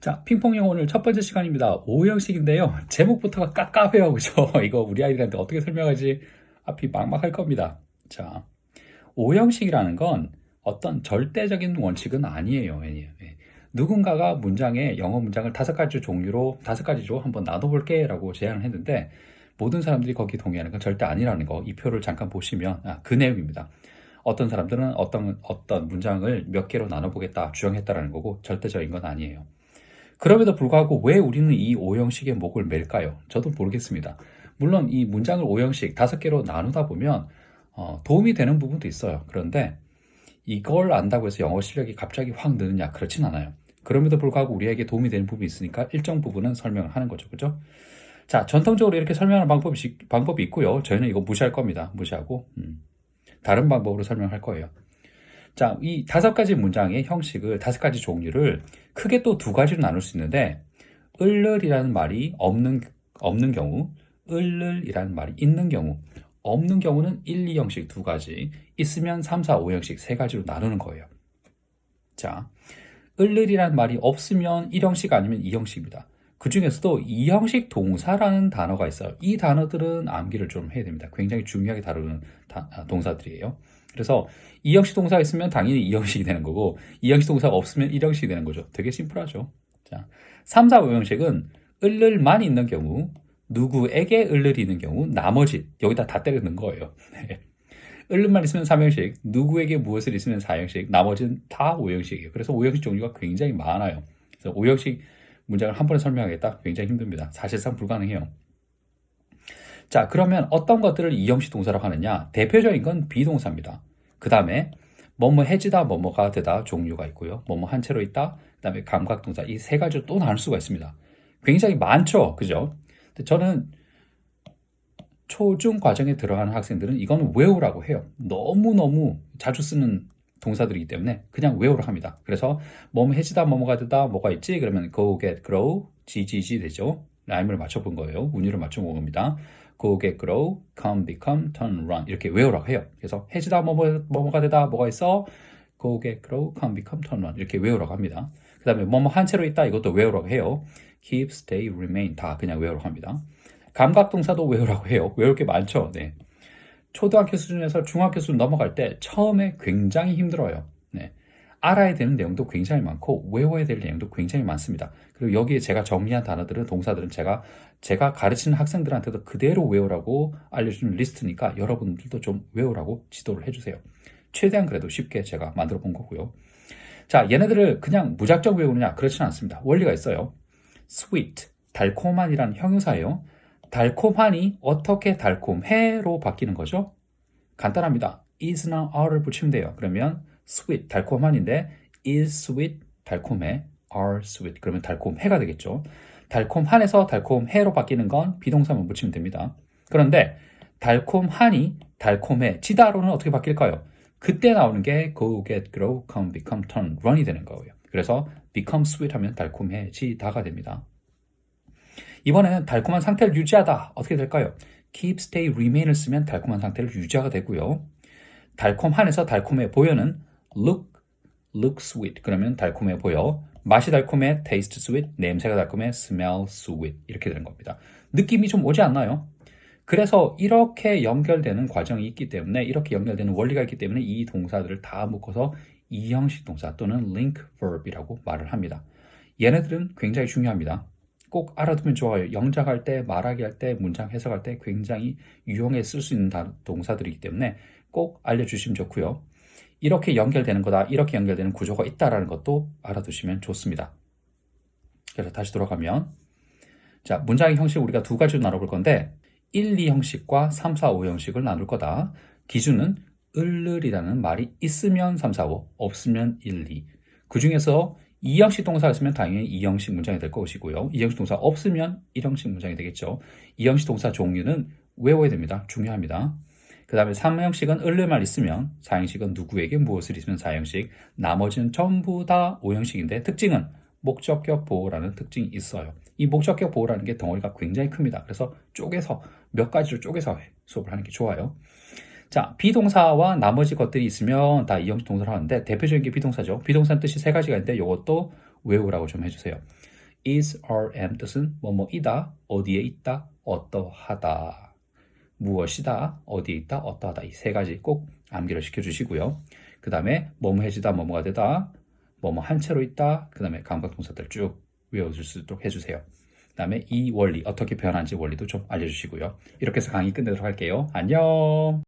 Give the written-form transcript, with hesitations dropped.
자, 핑퐁 영어 오늘 첫 번째 시간입니다. 오형식인데요. 제목부터가 깝깝해요. 그죠? 이거 우리 아이들한테 어떻게 설명하지? 앞이 막막할 겁니다. 자, 오형식이라는 건 어떤 절대적인 원칙은 아니에요. 예. 누군가가 문장에 영어 문장을 다섯 가지 종류로, 다섯 가지로 한번 나눠볼게 라고 제안을 했는데 모든 사람들이 거기 동의하는 건 절대 아니라는 거, 이 표를 잠깐 보시면 그 내용입니다. 어떤 사람들은 어떤 문장을 몇 개로 나눠보겠다 주장했다라는 거고 절대적인 건 아니에요. 그럼에도 불구하고 왜 우리는 이 오형식의 목을 맬까요? 저도 모르겠습니다. 물론 이 문장을 오형식 다섯 개로 나누다 보면 도움이 되는 부분도 있어요. 그런데 이걸 안다고 해서 영어 실력이 갑자기 확 느느냐? 그렇진 않아요. 그럼에도 불구하고 우리에게 도움이 되는 부분이 있으니까 일정 부분은 설명을 하는 거죠. 그죠? 자, 전통적으로 이렇게 설명하는 방법이 있고요. 저희는 이거 무시할 겁니다. 무시하고 다른 방법으로 설명할 거예요. 자, 이 다섯 가지 문장의 형식을, 다섯 가지 종류를 크게 또 두 가지로 나눌 수 있는데, 을을이라는 말이 없는 경우, 을을이라는 말이 있는 경우, 없는 경우는 1, 2형식 두 가지, 있으면 3, 4, 5형식 세 가지로 나누는 거예요. 자, 을을이라는 말이 없으면 1형식 아니면 2형식입니다. 그 중에서도 2형식 동사라는 단어가 있어요. 이 단어들은 암기를 좀 해야 됩니다. 굉장히 중요하게 다루는 동사들이에요. 그래서 2형식 동사가 있으면 당연히 2형식이 되는 거고 2형식 동사가 없으면 1형식이 되는 거죠. 되게 심플하죠. 자, 3, 4, 5형식은 을을만 있는 경우, 누구에게 을을이 있는 경우, 나머지 여기다 다 때려 넣은 거예요. 네. 을만 있으면 3형식, 누구에게 무엇을 있으면 4형식, 나머지는 다 5형식이에요. 그래서 5형식 종류가 굉장히 많아요. 그래서 5형식 문장을 한 번에 설명하겠다? 굉장히 힘듭니다. 사실상 불가능해요. 자, 그러면 어떤 것들을 2형식 동사라고 하느냐? 대표적인 건 비동사입니다. 그 다음에 뭐뭐 해지다, 뭐뭐가 되다 종류가 있고요. 뭐뭐 한 채로 있다, 그 다음에 감각동사, 이 세 가지로 또 나눌 수가 있습니다. 굉장히 많죠? 그죠? 근데 저는 초중 과정에 들어가는 학생들은 이건 외우라고 해요. 너무너무 자주 쓰는 동사들이기 때문에 그냥 외우라 합니다. 그래서 뭐뭐 해지다, 뭐뭐가 되다, 뭐가 있지? 그러면 go, get, grow, GGG 되죠? 라임을 맞춰본 거예요. 운율을 맞춰본 겁니다. go, get, grow, come, become, turn, run 이렇게 외우라고 해요. 그래서 해지다, 뭐뭐가 되다, 뭐가 있어? go, get, grow, come, become, turn, run 이렇게 외우라고 합니다. 그 다음에 뭐뭐 한 채로 있다 이것도 외우라고 해요. keep, stay, remain 다 그냥 외우라고 합니다. 감각동사도 외우라고 해요. 외울 게 많죠. 네. 초등학교 수준에서 중학교 수준 넘어갈 때 처음에 굉장히 힘들어요. 네. 알아야 되는 내용도 굉장히 많고 외워야 될 내용도 굉장히 많습니다. 그리고 여기에 제가 정리한 단어들은 동사들은 제가 가르치는 학생들한테도 그대로 외우라고 알려주는 리스트니까 여러분들도 좀 외우라고 지도를 해주세요. 최대한 그래도 쉽게 제가 만들어 본 거고요. 자, 얘네들을 그냥 무작정 외우느냐? 그렇지는 않습니다. 원리가 있어요. sweet, 달콤한이라는 형용사예요. 달콤하니 어떻게 달콤해로 바뀌는 거죠? 간단합니다. is나 are를 붙이면 돼요. 그러면 sweet, 달콤한인데 is sweet, 달콤해, are sweet. 그러면 달콤해가 되겠죠. 달콤한에서 달콤해로 바뀌는 건 비동사만 붙이면 됩니다. 그런데 달콤하니, 달콤해지다로는 어떻게 바뀔까요? 그때 나오는 게 go, get, grow, come, become, turn, run이 되는 거예요. 그래서 become sweet 하면 달콤해지다가 됩니다. 이번에는 달콤한 상태를 유지하다. 어떻게 될까요? keep, stay, remain을 쓰면 달콤한 상태를 유지하게 되고요. 달콤한에서 달콤해 보여는 look sweet. 그러면 달콤해 보여. 맛이 달콤해, taste sweet. 냄새가 달콤해, smell sweet. 이렇게 되는 겁니다. 느낌이 좀 오지 않나요? 그래서 이렇게 연결되는 과정이 있기 때문에, 이렇게 연결되는 원리가 있기 때문에 이 동사들을 다 묶어서 이형식 동사 또는 link verb이라고 말을 합니다. 얘네들은 굉장히 중요합니다. 꼭 알아두면 좋아요. 영작할 때, 말하기 할 때, 문장 해석할 때 굉장히 유용하게 쓸 수 있는 동사들이기 때문에 꼭 알려주시면 좋고요. 이렇게 연결되는 거다, 이렇게 연결되는 구조가 있다라는 것도 알아두시면 좋습니다. 그래서 다시 돌아가면 자, 문장의 형식 우리가 두 가지로 나눠볼 건데 1, 2 형식과 3, 4, 5 형식을 나눌 거다. 기준은 을을이라는 말이 있으면 3, 4, 5, 없으면 1, 2. 그 중에서 2형식 동사가 있으면 당연히 2형식 문장이 될 것이고요. 2형식 동사 없으면 1형식 문장이 되겠죠. 2형식 동사 종류는 외워야 됩니다. 중요합니다. 그 다음에 3형식은 을을만 있으면, 4형식은 누구에게 무엇을 있으면 4형식, 나머지는 전부 다 5형식인데 특징은 목적격 보호라는 특징이 있어요. 이 목적격 보호라는 게 덩어리가 굉장히 큽니다. 그래서 쪼개서 몇 가지로 쪼개서 수업을 하는 게 좋아요. 자, 비동사와 나머지 것들이 있으면 다 이형식 동사를 하는데 대표적인 게 비동사죠. 비동사는 뜻이 세 가지가 있는데 이것도 외우라고 좀 해주세요. is, are, am 뜻은 뭐뭐이다, 어디에 있다, 어떠하다. 무엇이다, 어디에 있다, 어떠하다. 이 세 가지 꼭 암기를 시켜주시고요. 그 다음에 뭐뭐 해지다, 뭐뭐가 되다, 뭐뭐 한 채로 있다, 그 다음에 감각동사들 쭉 외워줄 수 있도록 해주세요. 그 다음에 이 원리, 어떻게 표현하는지 원리도 좀 알려주시고요. 이렇게 해서 강의 끝내도록 할게요. 안녕!